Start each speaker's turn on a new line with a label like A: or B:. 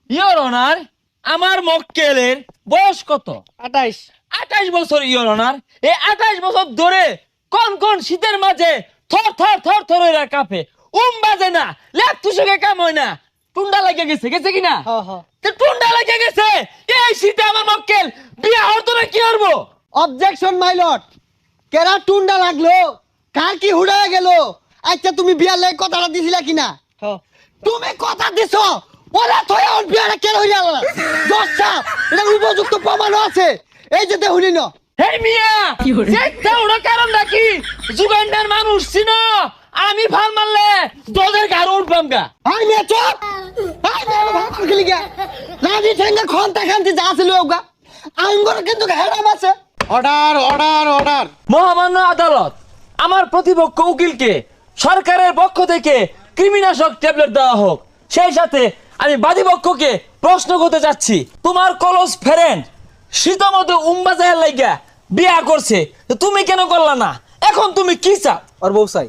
A: Your honour, আমার মক্কেলের বয়স কত?
B: 28।
A: 28 বছর ইওর অনার। এই 28 বছর ধরে কোন কোন শীতের মাঝে থর থর থর থর হইরা কাঁপে, বাজে না, লেপ তুষকে কাম হয় না, টুন্ডা লাগে গেছে, গেছে কিনা?
B: হ্যাঁ হ্যাঁ।
A: তো টুন্ডা লাগে গেছে, এই শীতে আমার মক্কেল বিয়া হতো না কি করবো?
B: অবজেকশন মাই লর্ড, কেরা টুন্ডা লাগলো, কার কি হুড়ায় গেল? আচ্ছা তুমি বিয়ার লাগে কথাটা দিছিলা কিনা? তুমি কথা দিছো, ওরা থয়ে ওর বিয়ারে কেন হইয়া গেল? দশটা এটা উপযুক্ত প্রমাণ আছে, এই যে দেখুনি না।
A: হেই মিয়া, চেষ্টা ওরা কারণ নাকি যুগান্ডার মানুষ চিনো? আমি ভাল মারলে তোদের গাড় উঠবাম গা।
B: আই মে চুপ, আই মে ভাগ খেলি গা, রাজি ঠেঙ্গা খন্তা খান্তি যা ছিল ওগা আঙ্গুর কিন্তু হেডাম আছে।
C: Order order order.
A: মহামান্য আদালত, আমার প্রতিপক্ষ উকিলকে সরকারের পক্ষ থেকে কৃমিনাশক ট্যাবলেট দেওয়া হোক। সেই সাথে আমি বাদীপক্ষকে প্রশ্ন করতে চাচ্ছি, তোমার কলস ফ্রেন্ড শীতমতে উম্বাজাহের লাইগা বিয়া করছে, তো তুমি কেন করলা না? এখন তুমি কি চাও?
B: আর বউ চাই।